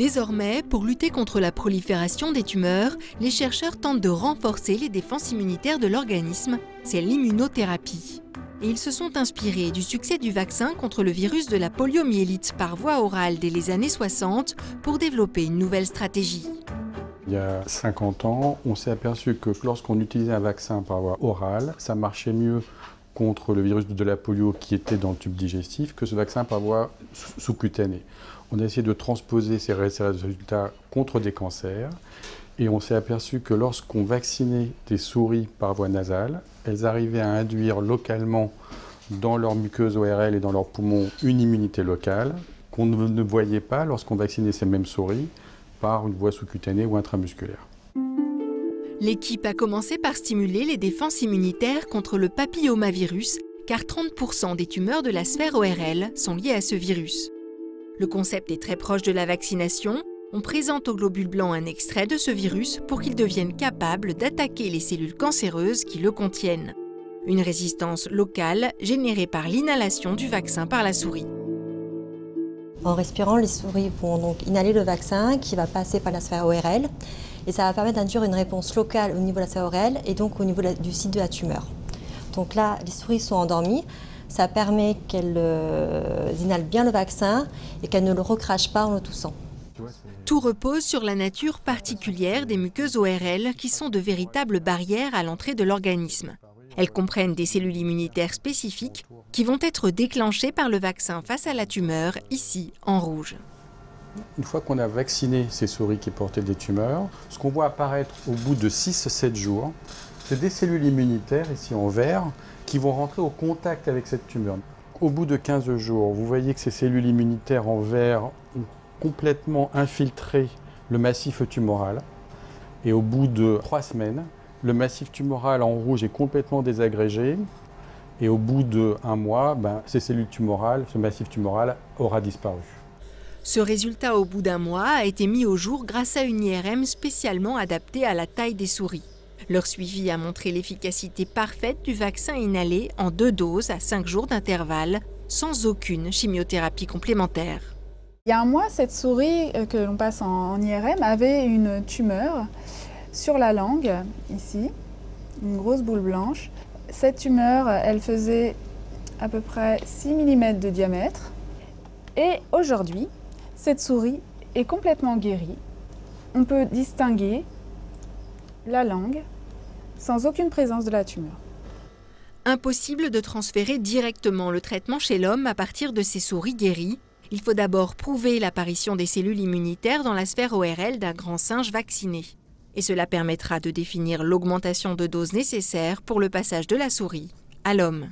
Désormais, pour lutter contre la prolifération des tumeurs, les chercheurs tentent de renforcer les défenses immunitaires de l'organisme, c'est l'immunothérapie. Et ils se sont inspirés du succès du vaccin contre le virus de la poliomyélite par voie orale dès les années 60 pour développer une nouvelle stratégie. Il y a 50 ans, on s'est aperçu que lorsqu'on utilisait un vaccin par voie orale, ça marchait mieux contre le virus de la polio qui était dans le tube digestif que ce vaccin par voie sous-cutanée. On a essayé de transposer ces résultats contre des cancers et on s'est aperçu que lorsqu'on vaccinait des souris par voie nasale, elles arrivaient à induire localement dans leur muqueuse ORL et dans leurs poumons une immunité locale qu'on ne voyait pas lorsqu'on vaccinait ces mêmes souris par une voie sous-cutanée ou intramusculaire. L'équipe a commencé par stimuler les défenses immunitaires contre le papillomavirus, car 30% des tumeurs de la sphère ORL sont liées à ce virus. Le concept est très proche de la vaccination. On présente aux globules blancs un extrait de ce virus pour qu'ils deviennent capables d'attaquer les cellules cancéreuses qui le contiennent. Une résistance locale générée par l'inhalation du vaccin par la souris. En respirant, les souris vont donc inhaler le vaccin qui va passer par la sphère ORL et ça va permettre d'induire une réponse locale au niveau de la sphère ORL et donc au niveau du site de la tumeur. Donc là, les souris sont endormies, ça permet qu'elles inhalent bien le vaccin et qu'elles ne le recrachent pas en le toussant. Tout repose sur la nature particulière des muqueuses ORL qui sont de véritables barrières à l'entrée de l'organisme. Elles comprennent des cellules immunitaires spécifiques qui vont être déclenchées par le vaccin face à la tumeur, ici en rouge. Une fois qu'on a vacciné ces souris qui portaient des tumeurs, ce qu'on voit apparaître au bout de 6-7 jours, c'est des cellules immunitaires, ici en vert, qui vont rentrer au contact avec cette tumeur. Au bout de 15 jours, vous voyez que ces cellules immunitaires en vert ont complètement infiltré le massif tumoral. Et au bout de 3 semaines, le massif tumoral en rouge est complètement désagrégé. Et au bout d'1 mois, ces cellules tumorales, ce massif tumoral aura disparu. Ce résultat au bout d'1 mois a été mis au jour grâce à une IRM spécialement adaptée à la taille des souris. Leur suivi a montré l'efficacité parfaite du vaccin inhalé en 2 doses à 5 jours d'intervalle, sans aucune chimiothérapie complémentaire. Il y a 1 mois, cette souris que l'on passe en IRM avait une tumeur sur la langue, ici, une grosse boule blanche. Cette tumeur, elle faisait à peu près 6 mm de diamètre. Et aujourd'hui, cette souris est complètement guérie. On peut distinguer la langue sans aucune présence de la tumeur. Impossible de transférer directement le traitement chez l'homme à partir de ces souris guéries. Il faut d'abord prouver l'apparition des cellules immunitaires dans la sphère ORL d'un grand singe vacciné. Et cela permettra de définir l'augmentation de dose nécessaire pour le passage de la souris à l'homme.